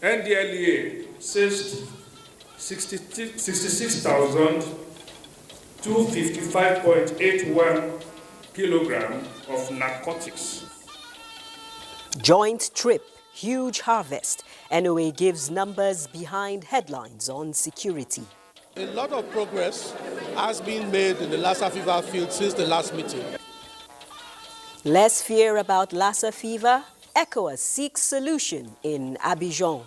NDLEA seized 66,255.81 kilograms of narcotics. Joint trip, huge harvest. NOA gives numbers behind headlines on security. A lot of progress has been made in the Lassa fever field since the last meeting. Less fear about Lassa fever. ECOWAS seeks solution in Abidjan.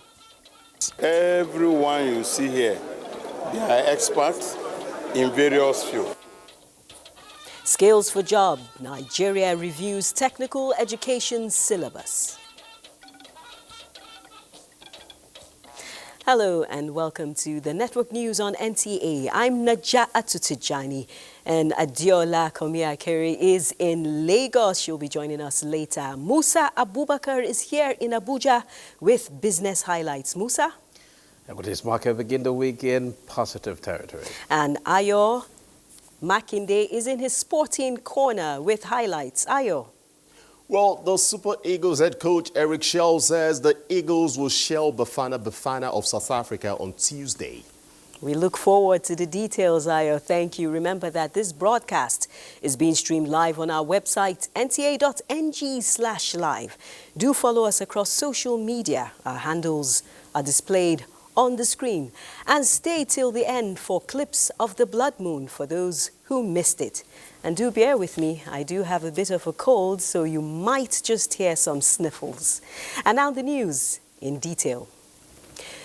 Everyone you see here, they are experts in various fields. Skills for job. Nigeria reviews technical education syllabus. Hello and welcome to the Network News on NTA. I'm Naja Atutijani and Adiola Komiakere is in Lagos. She'll be joining us later. Musa Abubakar is here in Abuja with business highlights. Musa? Equities market begin the week in positive territory. And Ayo Makinde is in his sporting corner with highlights. Ayo? Well, the Super Eagles head coach Eric Shell says the Eagles will shell Bafana of South Africa on Tuesday. We look forward to the details, Ayo. Thank you. Remember that this broadcast is being streamed live on our website, nta.ng/live. Do follow us across social media. Our handles are displayed on the screen. And stay till the end for clips of the blood moon for those who missed it. And do bear with me, I do have a bit of a cold, so you might just hear some sniffles. And now the news in detail.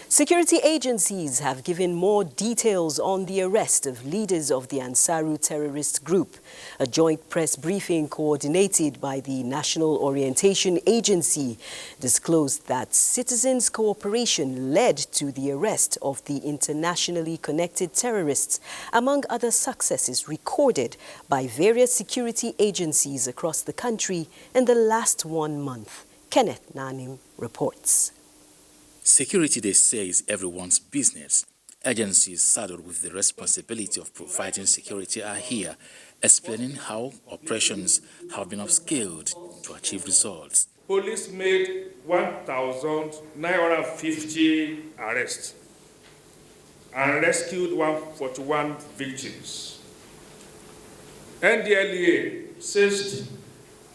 Security agencies have given more details on the arrest of leaders of the Ansaru terrorist group. A joint press briefing coordinated by the National Orientation Agency disclosed that citizens' cooperation led to the arrest of the internationally connected terrorists, among other successes recorded by various security agencies across the country in the last 1 month. Kenneth Nanim reports. Security, they say, is everyone's business. Agencies saddled with the responsibility of providing security are here, explaining how operations have been upscaled to achieve results. Police made 1,950 arrests and rescued 141 victims. NDLEA seized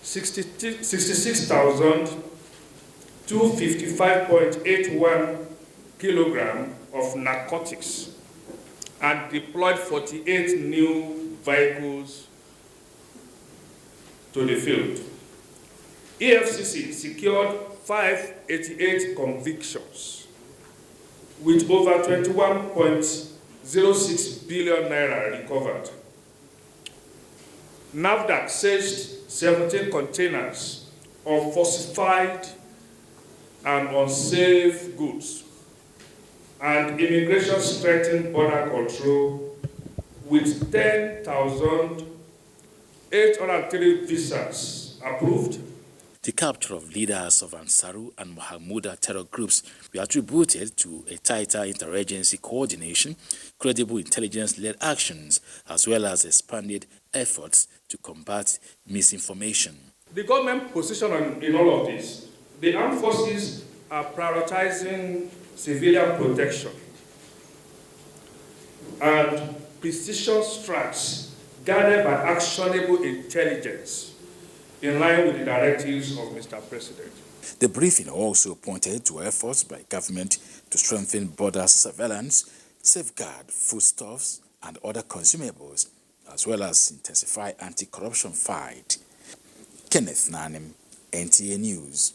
66,255.81 kilograms of narcotics and deployed 48 new vehicles to the field. EFCC secured 588 convictions with over 21.06 billion naira recovered. NAFDAC seized 17 containers of falsified and unsafe goods, and immigration strengthened border control with 10,803 visas approved. The capture of leaders of Ansaru and Mahmouda terror groups were attributed to a tighter interagency coordination, credible intelligence-led actions, as well as expanded efforts to combat misinformation. The government position in all of this, the armed forces are prioritizing civilian protection and precision strikes guided by actionable intelligence in line with the directives of Mr. President. The briefing also pointed to efforts by government to strengthen border surveillance, safeguard foodstuffs and other consumables, as well as intensify anti-corruption fight. Kenneth Nanim, NTA News.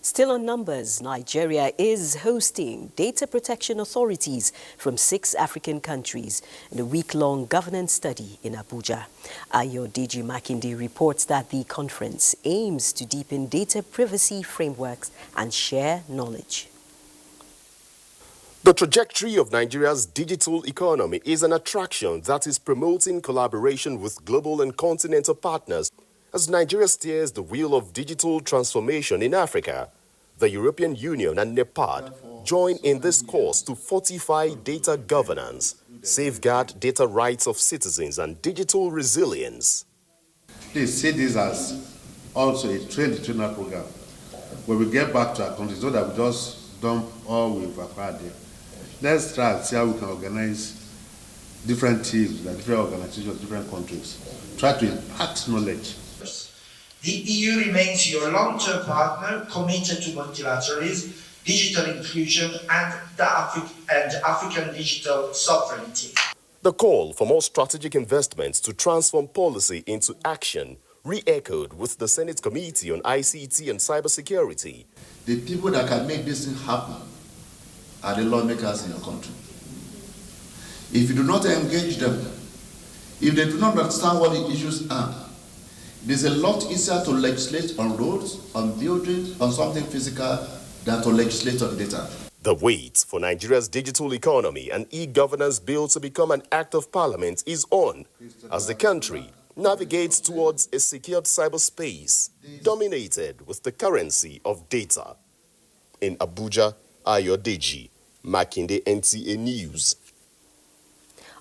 Still on numbers, Nigeria is hosting data protection authorities from 6 African countries in a week-long governance study in Abuja. Ayodeji Makinde reports that the conference aims to deepen data privacy frameworks and share knowledge. The trajectory of Nigeria's digital economy is an attraction that is promoting collaboration with global and continental partners as Nigeria steers the wheel of digital transformation in Africa. The European Union and Nepal join in this course to fortify data governance, safeguard data rights of citizens and digital resilience. Please see this as also a train-the-trainer program where we get back to our countries so that we just dump all we've acquired there. Let's try and see how we can organize different teams, like different organizations, different countries. Try to impart knowledge. The EU remains your long-term partner, committed to multilateralism, digital inclusion, and African digital sovereignty. The call for more strategic investments to transform policy into action re-echoed with the Senate Committee on ICT and Cybersecurity. The people that can make this thing happen are the lawmakers in your country. If you do not engage them, if they do not understand what the issues are, it is a lot easier to legislate on roads, on buildings, on something physical than to legislate on data. The wait for Nigeria's digital economy and e-governance bill to become an act of parliament is on as the country navigates towards a secured cyberspace dominated with the currency of data. In Abuja, Ayodeji, Makinde, NTA News.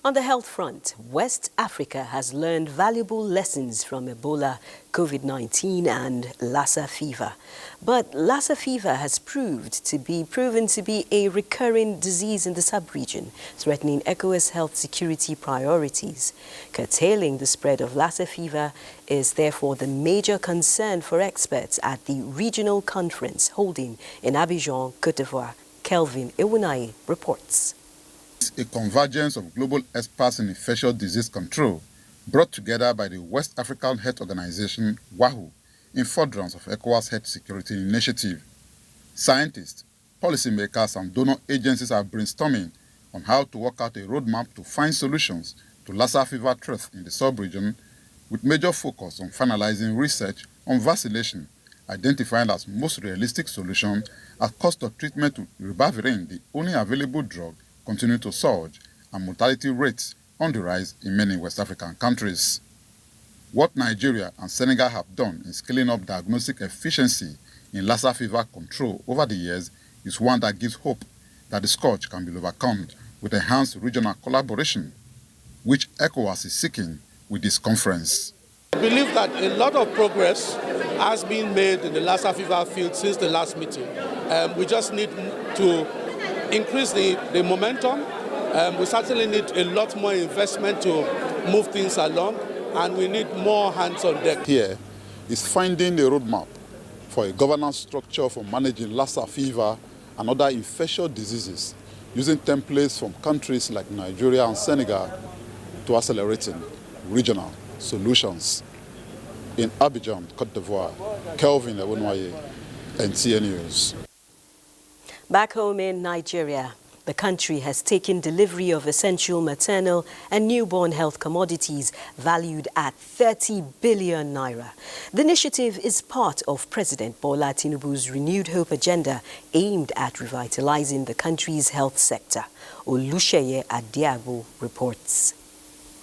On the health front, West Africa has learned valuable lessons from Ebola, COVID-19 and Lassa fever. But Lassa fever has proven to be a recurring disease in the sub-region, threatening ECOWAS health security priorities. Curtailing the spread of Lassa fever is therefore the major concern for experts at the regional conference holding in Abidjan, Côte d'Ivoire. Kelvin Ewunaye reports. A convergence of global experts in infectious disease control brought together by the West African Health Organization, WAHU, in furtherance of ECOWAS Health Security Initiative. Scientists, policymakers and donor agencies are brainstorming on how to work out a roadmap to find solutions to Lassa fever threat in the sub-region, with major focus on finalizing research on vaccination, identified as most realistic solution as cost of treatment to ribavirin, the only available drug, continue to surge and mortality rates on the rise in many West African countries. What Nigeria and Senegal have done in scaling up diagnostic efficiency in Lassa fever control over the years is one that gives hope that the scourge can be overcome with enhanced regional collaboration, which ECOWAS is seeking with this conference. I believe that a lot of progress has been made in the Lassa fever field since the last meeting. We just need to increase the momentum. We certainly need a lot more investment to move things along, and we need more hands on deck. Here is finding a roadmap for a governance structure for managing Lassa fever and other infectious diseases, using templates from countries like Nigeria and Senegal to accelerating regional solutions. In Abidjan, Côte d'Ivoire, Kelvin Ewunaye, NTA News. Back home in Nigeria, the country has taken delivery of essential maternal and newborn health commodities valued at 30 billion naira. The initiative is part of President Bola Tinubu's renewed hope agenda aimed at revitalizing the country's health sector. Olusheye Adiago reports.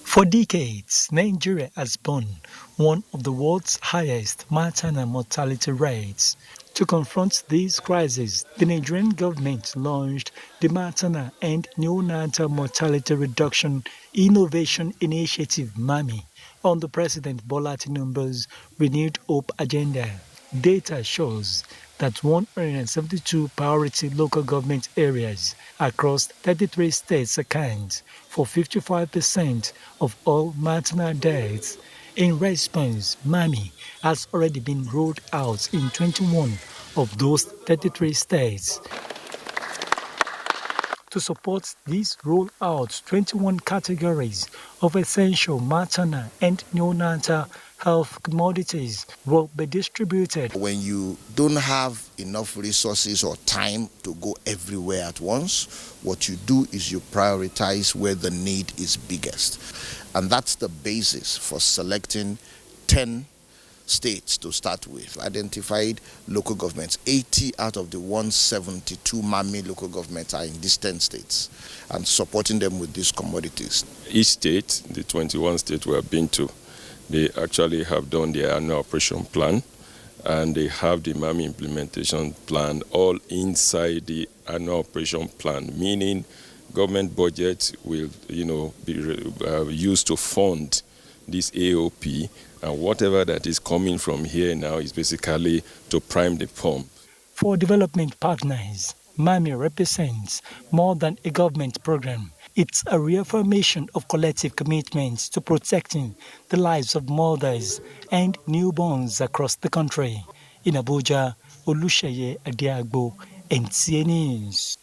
For decades, Nigeria has borne one of the world's highest maternal mortality rates. To confront this crisis, the Nigerian government launched the Maternal and Neonatal Mortality Reduction Innovation Initiative (MAMI) on the President Bola Tinubu's renewed hope agenda. Data shows that 172 priority local government areas across 33 states account for 55% of all maternal deaths. In response, MAMI has already been rolled out in 21 of those 33 states. To support this rollout, 21 categories of essential maternal and neonatal health commodities will be distributed. When you don't have enough resources or time to go everywhere at once, what you do is you prioritize where the need is biggest. And that's the basis for selecting 10 states to start with. Identified local governments. 80 out of the 172 MAMI local governments are in these 10 states, and supporting them with these commodities. Each state, the 21 states we have been to, they actually have done their annual operation plan, and they have the MAMI implementation plan all inside the annual operation plan, meaning government budget will, be used to fund this AOP, and whatever that is coming from here now is basically to prime the pump. For development partners, MAMI represents more than a government program. It's a reaffirmation of collective commitments to protecting the lives of mothers and newborns across the country. In Abuja, Olusheye Adiagbo, NTA News.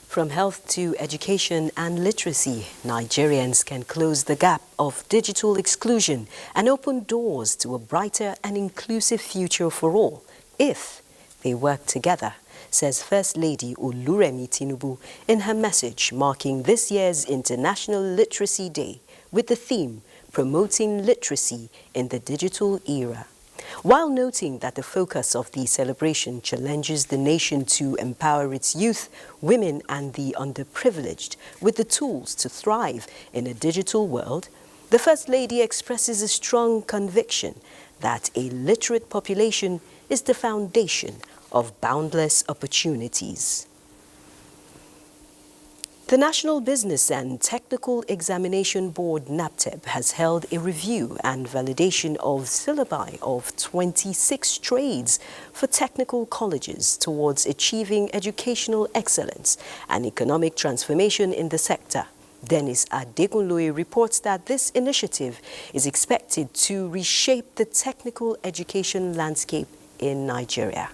From health to education and literacy, Nigerians can close the gap of digital exclusion and open doors to a brighter and inclusive future for all if they work together, says First Lady Oluremi Tinubu in her message marking this year's International Literacy Day with the theme Promoting Literacy in the Digital Era. While noting that the focus of the celebration challenges the nation to empower its youth, women and the underprivileged with the tools to thrive in a digital world, the First Lady expresses a strong conviction that a literate population is the foundation of boundless opportunities. The National Business and Technical Examination Board, NABTEB, has held a review and validation of syllabi of 26 trades for technical colleges towards achieving educational excellence and economic transformation in the sector. Dennis Adegunloye reports that this initiative is expected to reshape the technical education landscape in Nigeria.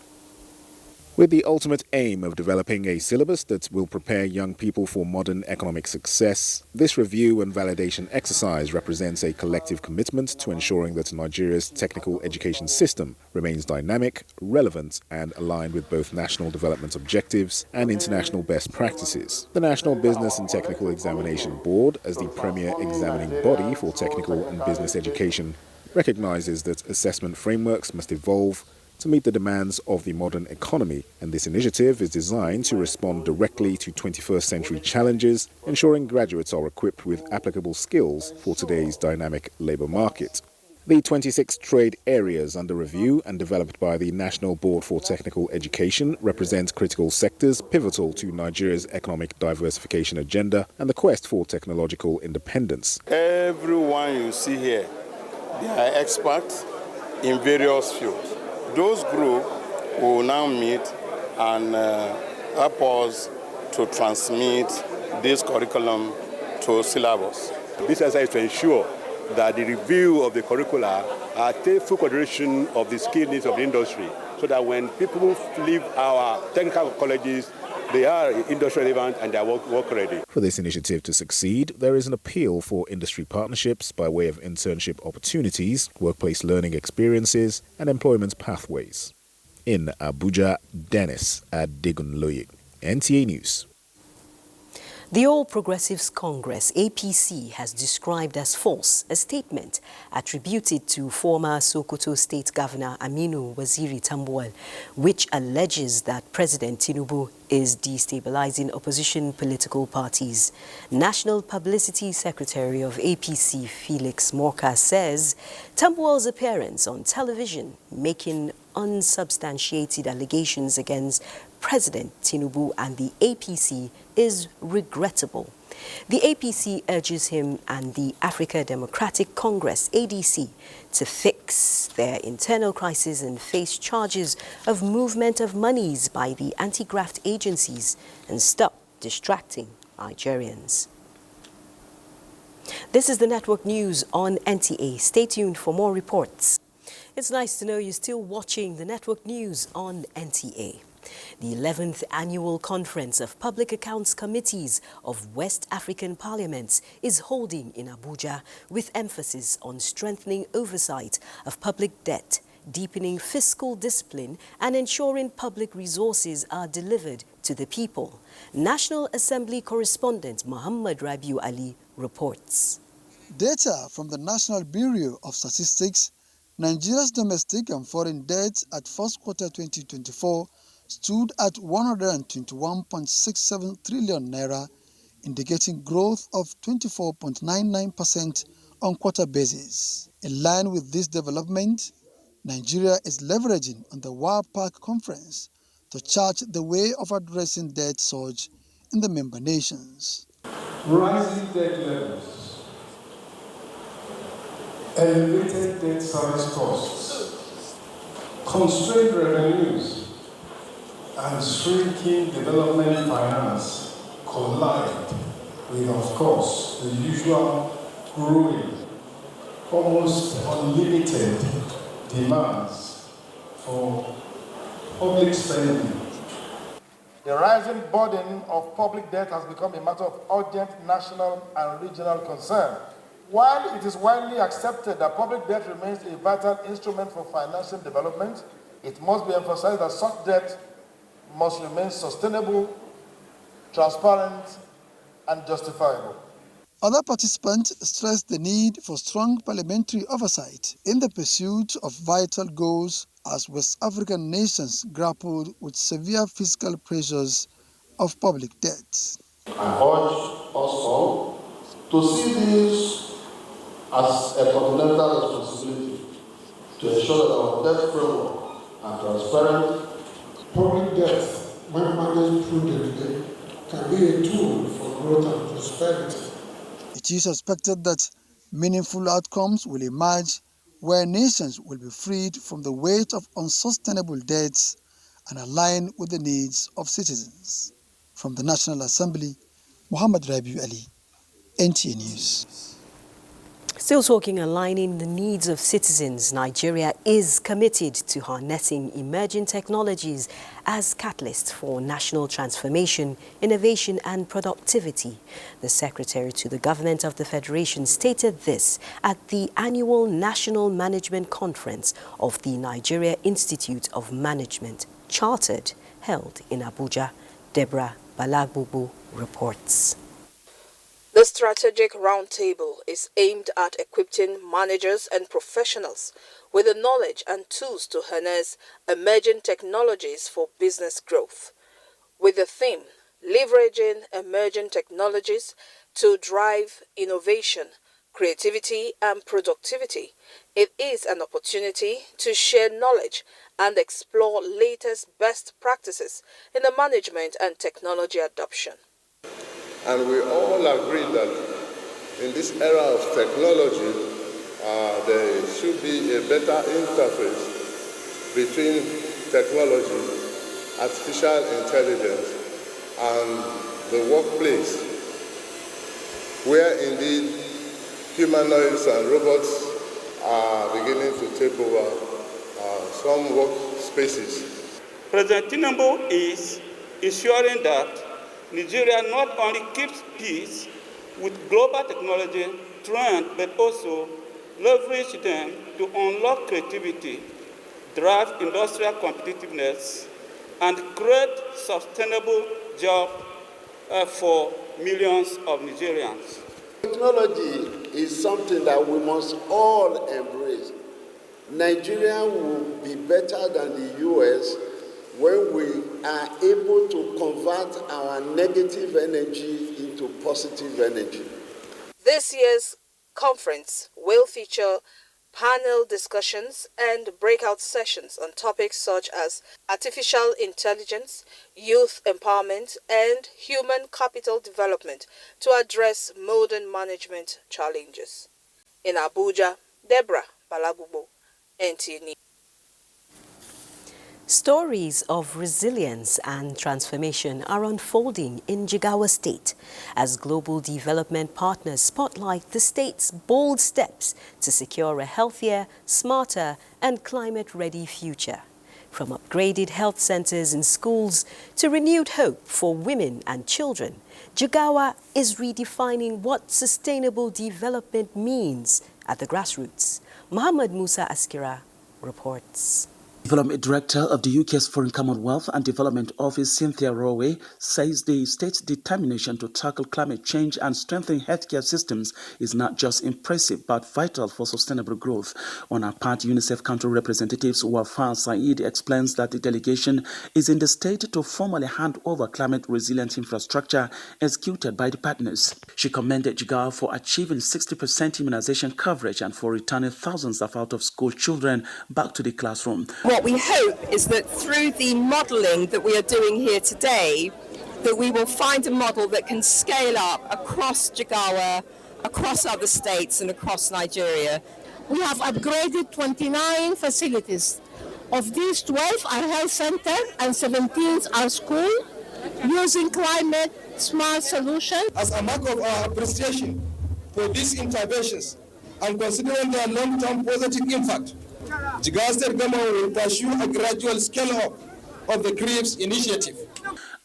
With the ultimate aim of developing a syllabus that will prepare young people for modern economic success, this review and validation exercise represents a collective commitment to ensuring that Nigeria's technical education system remains dynamic, relevant, and aligned with both national development objectives and international best practices. The National Business and Technical Examination Board, as the premier examining body for technical and business education, recognizes that assessment frameworks must evolve to meet the demands of the modern economy, and this initiative is designed to respond directly to 21st century challenges, ensuring graduates are equipped with applicable skills for today's dynamic labor market. The 26 trade areas under review and developed by the National Board for Technical Education represent critical sectors pivotal to Nigeria's economic diversification agenda and the quest for technological independence. Everyone you see here, they are experts in various fields. Those groups will now meet and help us to transmit this curriculum to syllabus. This exercise is to ensure that the review of the curricula take full consideration of the skill needs of the industry, so that when people leave our technical colleges, they are industry relevant and they are work ready. For this initiative to succeed, there is an appeal for industry partnerships by way of internship opportunities, workplace learning experiences, and employment pathways. In Abuja, Dennis Adegunloye, NTA News. The All Progressives Congress, APC, has described as false a statement attributed to former Sokoto State Governor Aminu Waziri Tambuwal, which alleges that President Tinubu is destabilizing opposition political parties. National Publicity Secretary of APC, Felix Morka, says Tambuwal's appearance on television making unsubstantiated allegations against President Tinubu and the APC is regrettable. The APC urges him and the Africa Democratic Congress, ADC, to fix their internal crisis and face charges of movement of monies by the anti-graft agencies and stop distracting Nigerians. This is the Network News on NTA. Stay tuned for more reports. It's nice to know you're still watching the Network News on NTA. The 11th Annual Conference of Public Accounts Committees of West African Parliaments is holding in Abuja with emphasis on strengthening oversight of public debt, deepening fiscal discipline, and ensuring public resources are delivered to the people. National Assembly correspondent Muhammad Rabiu Ali reports. Data from the National Bureau of Statistics, Nigeria's domestic and foreign debt at first quarter 2024 stood at 121.67 trillion naira, indicating growth of 24.99% on quarter basis. In line with this development, Nigeria is leveraging on the WAPAC conference to chart the way of addressing debt surge in the member nations. Rising debt levels, elevated debt service costs, constrained revenues, and shrinking development finance collide with, of course, the usual growing, almost unlimited demands for public spending. The rising burden of public debt has become a matter of urgent national and regional concern. While it is widely accepted that public debt remains a vital instrument for financing development, it must be emphasized that such debt must remain sustainable, transparent, and justifiable. Other participants stressed the need for strong parliamentary oversight in the pursuit of vital goals as West African nations grappled with severe fiscal pressures of public debt. I urge us all to see this as a continental responsibility to ensure that our debt framework are transparent. Public debt, when managed prudently, can be a tool for growth and prosperity. It is expected that meaningful outcomes will emerge where nations will be freed from the weight of unsustainable debts and align with the needs of citizens. From the National Assembly, Muhammad Rabiu Ali, NTA News. Still talking aligning the needs of citizens, Nigeria is committed to harnessing emerging technologies as catalysts for national transformation, innovation and productivity. The Secretary to the Government of the Federation stated this at the annual National Management Conference of the Nigeria Institute of Management, Chartered, held in Abuja. Deborah Balagbubu reports. The strategic roundtable is aimed at equipping managers and professionals with the knowledge and tools to harness emerging technologies for business growth. With the theme, leveraging emerging technologies to drive innovation, creativity and productivity, it is an opportunity to share knowledge and explore latest best practices in the management and technology adoption. And we all agree that in this era of technology, there should be a better interface between technology, artificial intelligence, and the workplace, where indeed humanoids and robots are beginning to take over some workspaces. President Tinubu is ensuring that Nigeria not only keeps pace with global technology trends, but also leverage them to unlock creativity, drive industrial competitiveness, and create sustainable jobs for millions of Nigerians. Technology is something that we must all embrace. Nigeria will be better than the US when we are able to convert our negative energy into positive energy. This year's conference will feature panel discussions and breakout sessions on topics such as artificial intelligence, youth empowerment, and human capital development to address modern management challenges. In Abuja, Deborah Balagbubu, NTA News. Stories of resilience and transformation are unfolding in Jigawa State as global development partners spotlight the state's bold steps to secure a healthier, smarter and climate-ready future. From upgraded health centers and schools to renewed hope for women and children, Jigawa is redefining what sustainable development means at the grassroots. Muhammad Musa Askira reports. Development Director of the UK's Foreign Commonwealth and Development Office, Cynthia Rowe, says the state's determination to tackle climate change and strengthen healthcare systems is not just impressive but vital for sustainable growth. On her part, UNICEF country representative Wafa Said explains that the delegation is in the state to formally hand over climate-resilient infrastructure executed by the partners. She commended Jigawa for achieving 60% immunization coverage and for returning thousands of out-of-school children back to the classroom. What we hope is that through the modelling that we are doing here today, that we will find a model that can scale up across Jigawa, across other states and across Nigeria. We have upgraded 29 facilities Of these, 12 are health centers and 17 are school, using climate smart solutions. As a mark of our appreciation for these interventions and considering their long-term positive impact, Jigawa State Government will pursue a gradual scale-up of the CRIPS initiative.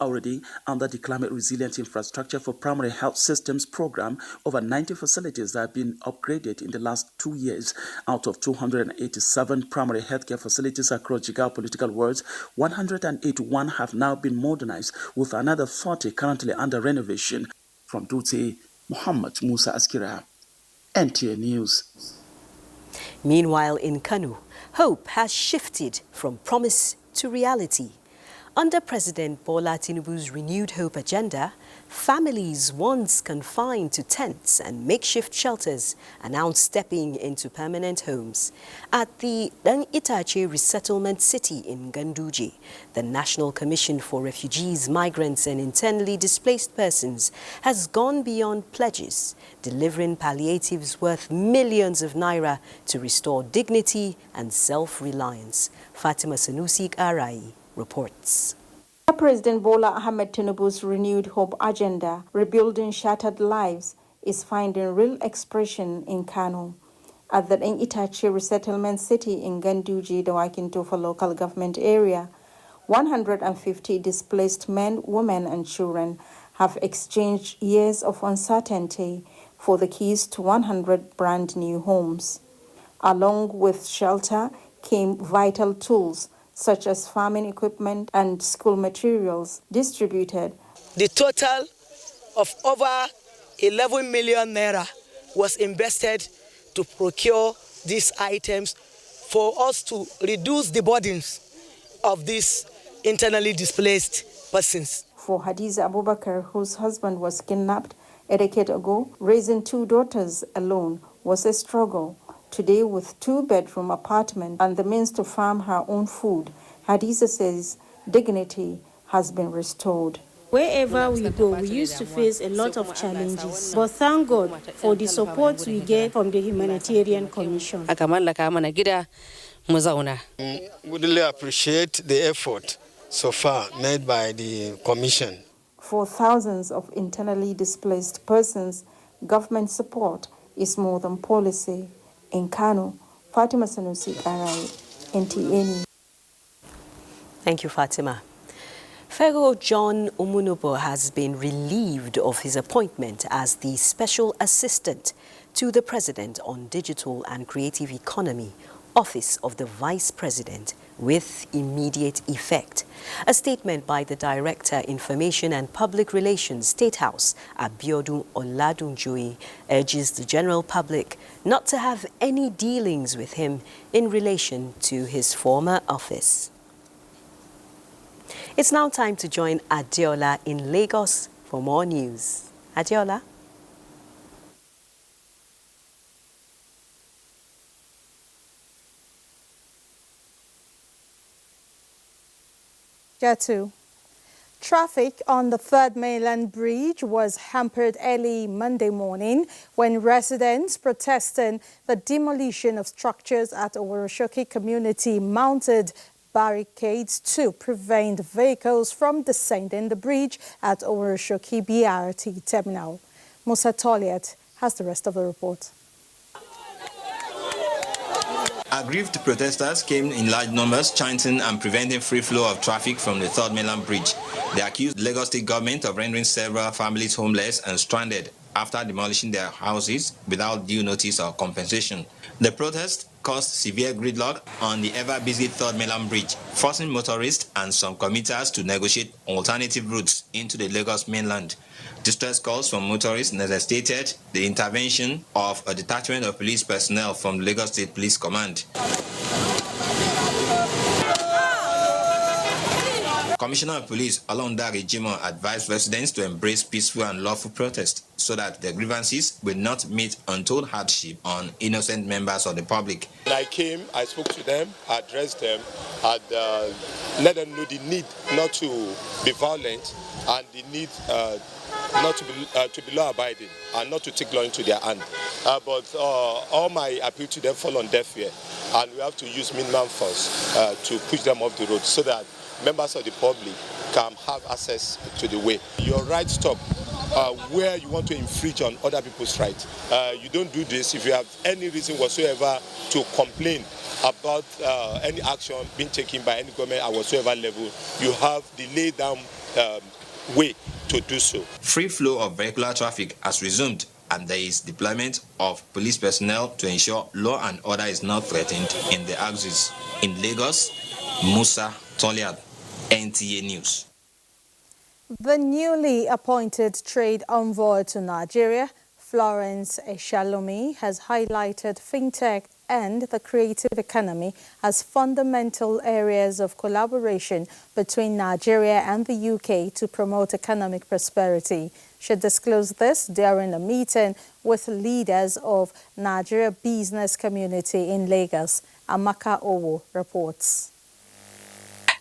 Already under the Climate Resilient Infrastructure for Primary Health Systems program, over 90 facilities have been upgraded in the last 2 years. Out of 287 primary healthcare facilities across Jigawa political wards, 181 have now been modernized, with another 40 currently under renovation. From Dutse, Muhammad Musa Askira, NTA News. Meanwhile, in Kano, hope has shifted from promise to reality. Under President Bola Tinubu's renewed hope agenda, families once confined to tents and makeshift shelters are now stepping into permanent homes. At the Itache resettlement city in Ganduje, the National Commission for Refugees, Migrants and Internally Displaced Persons has gone beyond pledges, delivering palliatives worth millions of naira to restore dignity and self-reliance. Fatima Sanusi Arai reports. President Bola Ahmed Tinubu's renewed hope agenda, rebuilding shattered lives, is finding real expression in Kano. At the Itachi resettlement city in Ganduje, the Wakintofa local government area, 150 displaced men, women and children have exchanged years of uncertainty for the keys to 100 brand new homes. Along with shelter came vital tools such as farming equipment and school materials distributed. The total of over 11 million naira was invested to procure these items for us to reduce the burdens of these internally displaced persons. For Hadiza Abubakar, whose husband was kidnapped a decade ago, raising 2 daughters alone was a struggle. Today, with 2-bedroom apartment and the means to farm her own food, Hadiza says dignity has been restored. Wherever we go, we used to face a lot of challenges, but thank God for the support we get from the Humanitarian Commission. We really appreciate the effort so far made by the Commission. For thousands of internally displaced persons, government support is more than policy. In Kano, Fatima Sanusi Arai, NTA News. Thank you, Fatima. Pharaoh John Umunubo has been relieved of his appointment as the Special Assistant to the President on Digital and Creative Economy, Office of the Vice President, with immediate effect. A statement by the Director, Information and Public Relations, State House, Abiodun Oladunjoyi, urges the general public not to have any dealings with him in relation to his former office. It's now time to join Adeola in Lagos for more news. Adeola. Jatu. Traffic on the Third Mainland Bridge was hampered early Monday morning when residents protesting the demolition of structures at Oworoshoki community mounted barricades to prevent vehicles from descending the bridge at Oworoshoki BRT terminal. Musa Toliat has the rest of the report. Aggrieved protesters came in large numbers, chanting and preventing free flow of traffic from the Third Mainland Bridge. They accused Lagos State government of rendering several families homeless and stranded after demolishing their houses without due notice or compensation. The protest caused severe gridlock on the ever-busy Third Mainland Bridge, forcing motorists and some commuters to negotiate alternative routes into the Lagos mainland. Distress calls from motorists necessitated the intervention of a detachment of police personnel from Lagos State Police Command. Commissioner of Police Olondare Jimoh advised residents to embrace peaceful and lawful protest so that their grievances will not meet untold hardship on innocent members of the public. When I came, I spoke to them, addressed them, and let them know the need not to be violent and the need not to be law-abiding and not to take law into their hand. But all my appeal to them fall on deaf ear, and we have to use minimum force to push them off the road so that members of the public can have access to the way. Your rights stop where you want to infringe on other people's rights. You don't do this if you have any reason whatsoever to complain about any action being taken by any government at whatsoever level. You have the laid down way to do so. Free flow of vehicular traffic has resumed, and there is deployment of police personnel to ensure law and order is not threatened in the axis. In Lagos, Musa Toliad, NTA News. The newly appointed trade envoy to Nigeria, Florence Eshalomi, has highlighted fintech and the creative economy as fundamental areas of collaboration between Nigeria and the UK to promote economic prosperity. She disclosed this during a meeting with leaders of Nigeria business community in Lagos. Amaka Owo reports.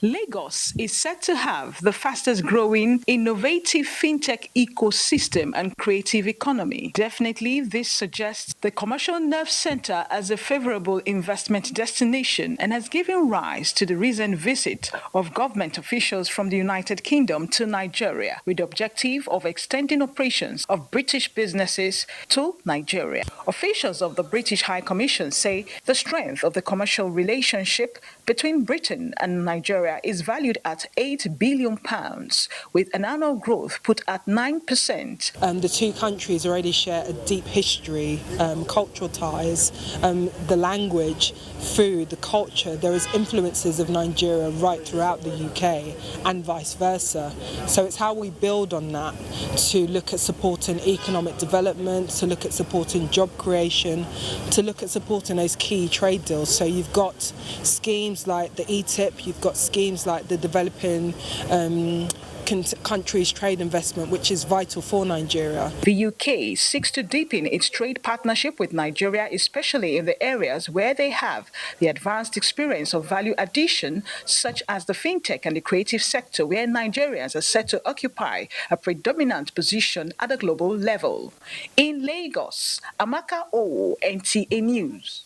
Lagos is set to have the fastest growing innovative fintech ecosystem and creative economy. Definitely, this suggests the commercial nerve center as a favorable investment destination and has given rise to the recent visit of government officials from the United Kingdom to Nigeria with the objective of extending operations of British businesses to Nigeria. Officials of the British High Commission say the strength of the commercial relationship between Britain and Nigeria is valued at £8 billion, with an annual growth put at 9%. The two countries already share a deep history, cultural ties, the language, food, the culture. There is influences of Nigeria right throughout the UK and vice versa. So it's how we build on that to look at supporting economic development, to look at supporting job creation, to look at supporting those key trade deals. So you've got schemes like the ETIP, you've got schemes like the developing countries' trade investment, which is vital for Nigeria. The UK seeks to deepen its trade partnership with Nigeria, especially in the areas where they have the advanced experience of value addition, such as the fintech and the creative sector, where Nigerians are set to occupy a predominant position at a global level. In Lagos, Amaka O, NTA News.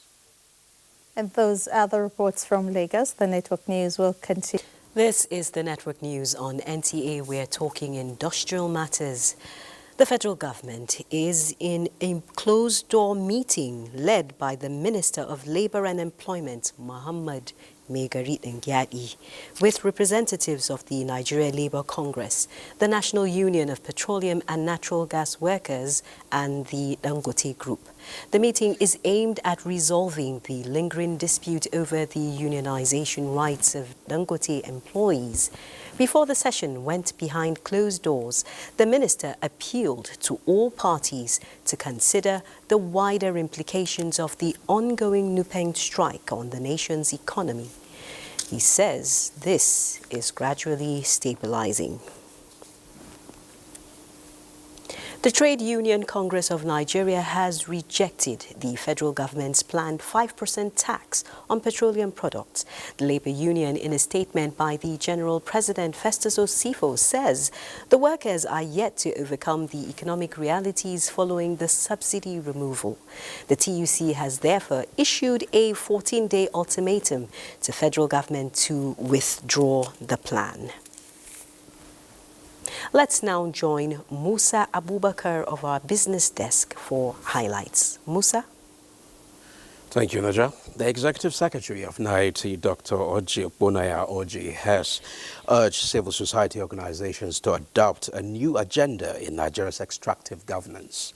And those are the reports from Lagos. The network news will continue. This is the network news on NTA. We're talking industrial matters. The federal government is in a closed-door meeting led by the Minister of Labour and Employment, Muhammad Megarit Ngyadi, with representatives of the Nigeria Labour Congress, the National Union of Petroleum and Natural Gas Workers, and the Dangote Group. The meeting is aimed at resolving the lingering dispute over the unionization rights of Dangote employees. Before the session went behind closed doors, the minister appealed to all parties to consider the wider implications of the ongoing Nupeng strike on the nation's economy. He says this is gradually stabilizing. The Trade Union Congress of Nigeria has rejected the federal government's planned 5% tax on petroleum products. The labor union, in a statement by the General President Festus Osifo, says the workers are yet to overcome the economic realities following the subsidy removal. The TUC has therefore issued a 14-day ultimatum to federal government to withdraw the plan. Let's now join Musa Abubakar of our business desk for highlights. Musa? Thank you, Naja. The Executive Secretary of NIT, Dr. Oji Bonaya Oji, has urged civil society organizations to adopt a new agenda in Nigeria's extractive governance.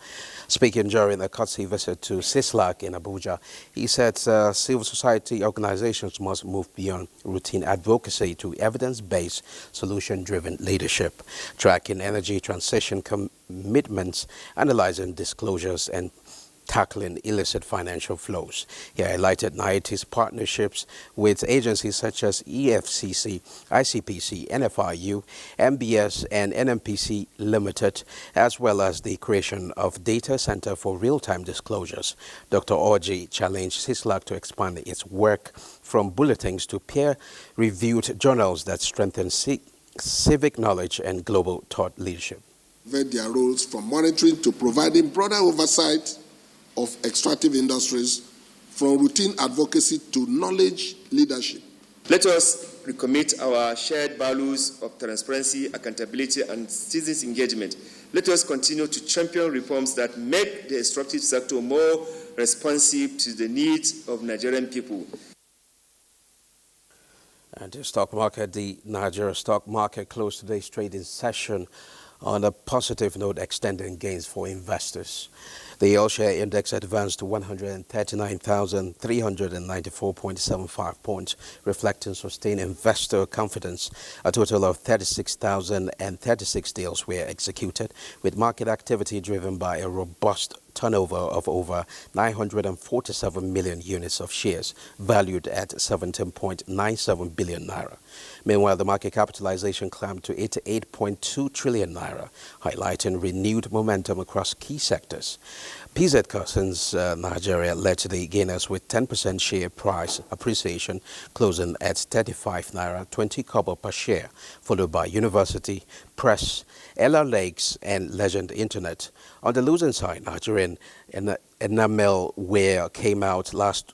Speaking during a courtesy visit to CISLAC in Abuja, he said civil society organizations must move beyond routine advocacy to evidence-based, solution-driven leadership, tracking energy transition commitments, analyzing disclosures, and tackling illicit financial flows. He highlighted NIT's partnerships with agencies such as EFCC, ICPC, NFRU, MBS, and NMPC Limited, as well as the creation of Data Center for Real-Time Disclosures. Dr. Orji challenged CISLAC to expand its work from bulletins to peer-reviewed journals that strengthen civic knowledge and global thought leadership. their roles from monitoring to providing broader oversight of extractive industries, from routine advocacy to knowledge leadership. Let us recommit our shared values of transparency, accountability, and citizens' engagement. Let us continue to champion reforms that make the extractive sector more responsive to the needs of Nigerian people. And the stock market, the Nigeria stock market closed today's trading session on a positive note, extending gains for investors. The all-share index advanced to 139,394.75 points, reflecting sustained investor confidence. A total of 36,036 deals were executed, with market activity driven by a robust turnover of over 947 million units of shares, valued at 17.97 billion naira. Meanwhile, the market capitalization climbed to 88.2 trillion naira, highlighting renewed momentum across key sectors. PZ Cussons Nigeria led to the gainers with 10% share price appreciation, closing at 35 naira 20 kobo per share, followed by University, Press, LR Lakes, and Legend Internet. On the losing side, Nigerian Enamel Wear came out last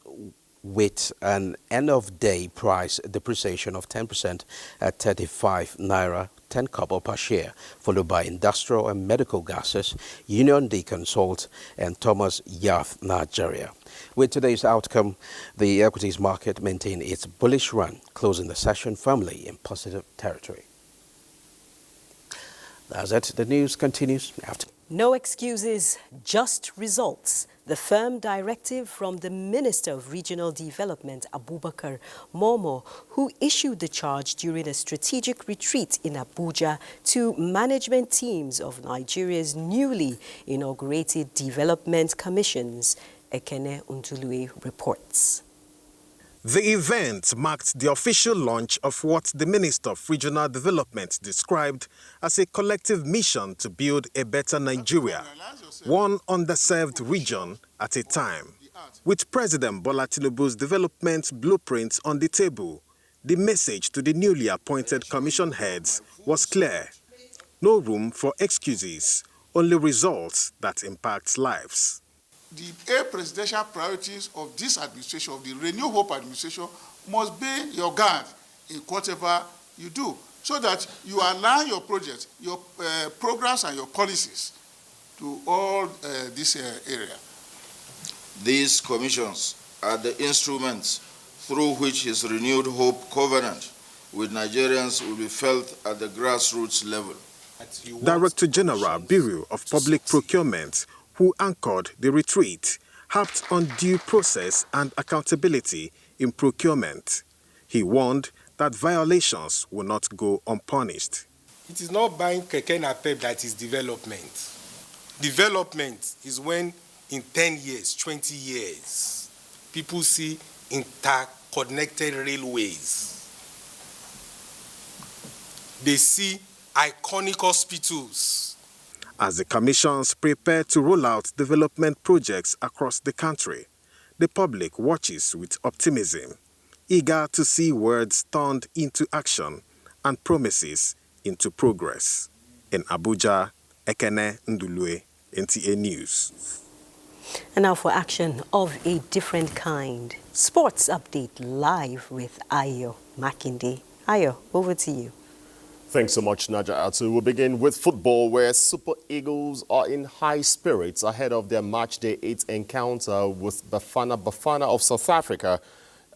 with an end-of-day price depreciation of 10% at 35 naira 10 kobo per share, followed by Industrial and Medical Gases, Union D Consult, and Thomas Yath Nigeria. With today's outcome, the equities market maintained its bullish run, closing the session firmly in positive territory. That's it. The news continues after. No excuses, just results. The firm directive from the Minister of Regional Development, Abubakar Momo, who issued the charge during a strategic retreat in Abuja to management teams of Nigeria's newly inaugurated development commissions. Ekene Undulue reports. The event marked the official launch of what the Minister of Regional Development described as a collective mission to build a better Nigeria, one underserved region at a time. With President Bola Tinubu's development blueprint on the table, the message to the newly appointed commission heads was clear. No room for excuses, only results that impact lives. The presidential priorities of this administration, of the Renew Hope administration, must be your guide in whatever you do, so that you align your projects, your programs, and your policies to all this area. These commissions are the instruments through which his Renewed Hope covenant with Nigerians will be felt at the grassroots level. Director General Bureau of Public Procurement, who anchored the retreat, harped on due process and accountability in procurement. He warned that violations will not go unpunished. It is not buying keke napep that is development. Development is when in 10 years, 20 years, people see interconnected railways. They see iconic hospitals. As the commissions prepare to roll out development projects across the country, the public watches with optimism, eager to see words turned into action and promises into progress. In Abuja, Ekene Undulue, NTA News. And now for action of a different kind. Sports update live with Ayo Makinde. Ayo, over to you. Thanks so much, Naja Atu. We'll begin with football, where Super Eagles are in high spirits ahead of their match day 8 encounter with Bafana of South Africa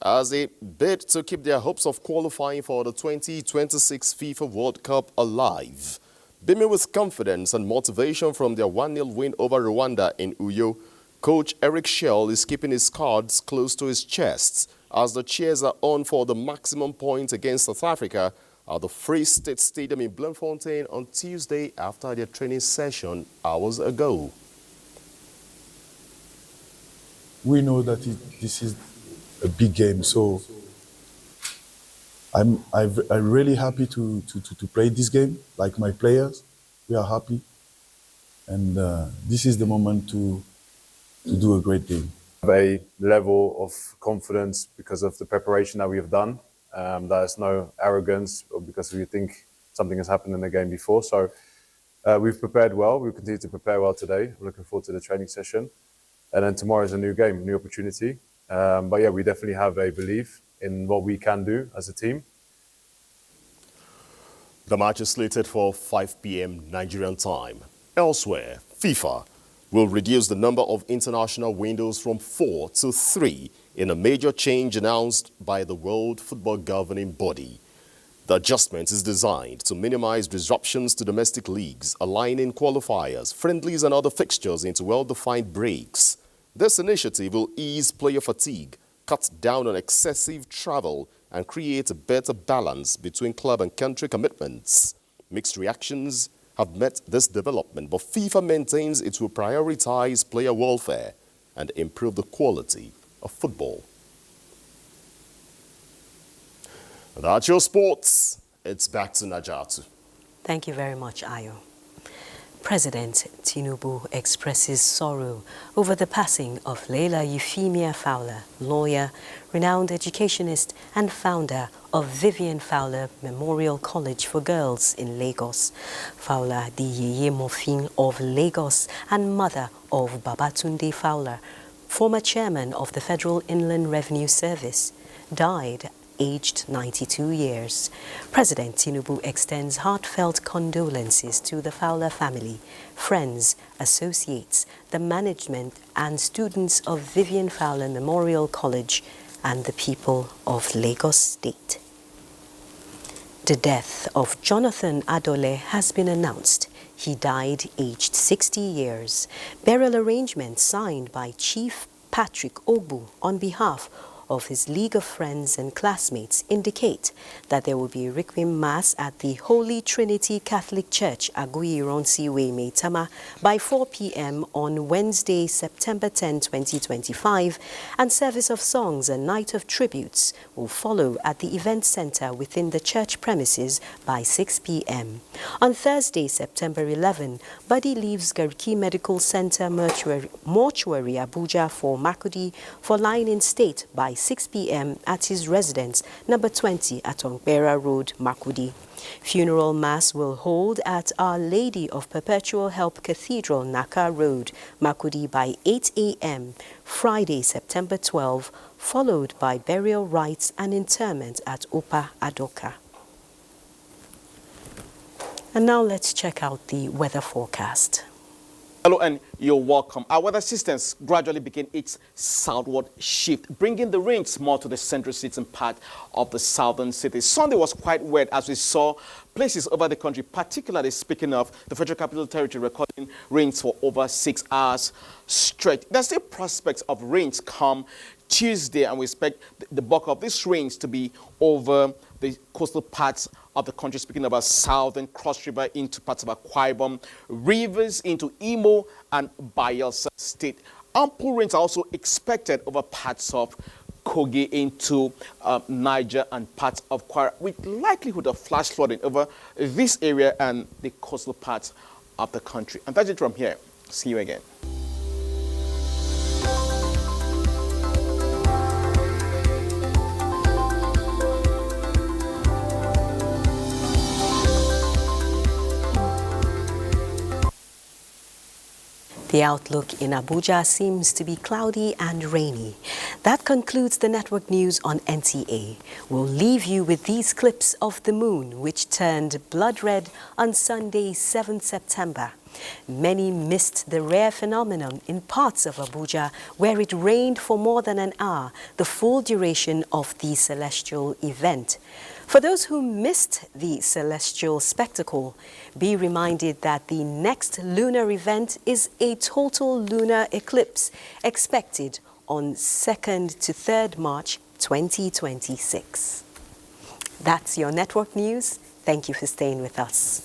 as they bid to keep their hopes of qualifying for the 2026 FIFA World Cup alive. Beaming with confidence and motivation from their 1-0 win over Rwanda in Uyo, coach Eric Schell is keeping his cards close to his chest as the cheers are on for the maximum points against South Africa at the Free State Stadium in Bloemfontein on Tuesday after their training session hours ago. We know that this is a big game, so I'm really happy to play this game. Like my players, we are happy, and this is the moment to do a great game. A level of confidence because of the preparation that we have done. There's no arrogance or because we think something has happened in the game before. So we've prepared well. We'll continue to prepare well today. We're looking forward to the training session. And then tomorrow is a new game, new opportunity. But yeah, we definitely have a belief in what we can do as a team. The match is slated for 5 p.m. Nigerian time. Elsewhere, FIFA will reduce the number of international windows from 4 to 3 in a major change announced by the World Football Governing Body. The adjustment is designed to minimize disruptions to domestic leagues, aligning qualifiers, friendlies and other fixtures into well-defined breaks. This initiative will ease player fatigue, cut down on excessive travel, and create a better balance between club and country commitments. Mixed reactions have met this development, but FIFA maintains it will prioritize player welfare and improve the quality of football. That's your sports. It's back to Najatu. Thank you very much, Ayo. President Tinubu expresses sorrow over the passing of Leila Euphemia Fowler, lawyer, renowned educationist and founder of Vivian Fowler Memorial College for Girls in Lagos. Fowler, the Yeye Mofin of Lagos and mother of Babatunde Fowler, former chairman of the Federal Inland Revenue Service, died aged 92 years. President Tinubu extends heartfelt condolences to the Fowler family, friends, associates, the management and students of Vivian Fowler Memorial College and the people of Lagos State. The death of Jonathan Adole has been announced. He died aged 60 years. Burial arrangements signed by Chief Patrick Ogbu on behalf of his League of Friends and classmates indicate that there will be a Requiem Mass at the Holy Trinity Catholic Church, Aguyi Ronsiwe, Maitama, by 4 p.m. on Wednesday, September 10, 2025, and service of songs and night of tributes will follow at the event center within the church premises by 6 p.m. On Thursday, September 11, Buddy leaves Gariki Medical Center Mortuary Abuja for Makudi for lying in state by 6 p.m. at his residence, number 20 at Ongbera Road, Makudi. Funeral Mass will hold at Our Lady of Perpetual Help Cathedral, Naka Road, Makudi by 8 a.m. Friday, September 12, followed by burial rites and interment at Opa Adoka. And now let's check out the weather forecast. Hello and you're welcome. Our weather systems gradually begin its southward shift, bringing the rains more to the central eastern part of the southern cities. Sunday was quite wet as we saw places over the country, particularly speaking of the Federal Capital Territory, recording rains for over 6 hours straight. There's still prospects of rains come Tuesday, and we expect the bulk of these rains to be over the coastal parts of the country, speaking about southern Cross River into parts of Akwa Ibom, rivers into Imo and Bayelsa State. Ample rains are also expected over parts of Kogi into Niger and parts of Kwara, with likelihood of flash flooding over this area and the coastal parts of the country. And that's it from here. See you again. The outlook in Abuja seems to be cloudy and rainy. That concludes the network news on NTA. We'll leave you with these clips of the moon, which turned blood red on Sunday, 7th September. Many missed the rare phenomenon in parts of Abuja where it rained for more than an hour, the full duration of the celestial event. For those who missed the celestial spectacle, be reminded that the next lunar event is a total lunar eclipse expected on 2nd to 3rd March 2026. That's your network news. Thank you for staying with us.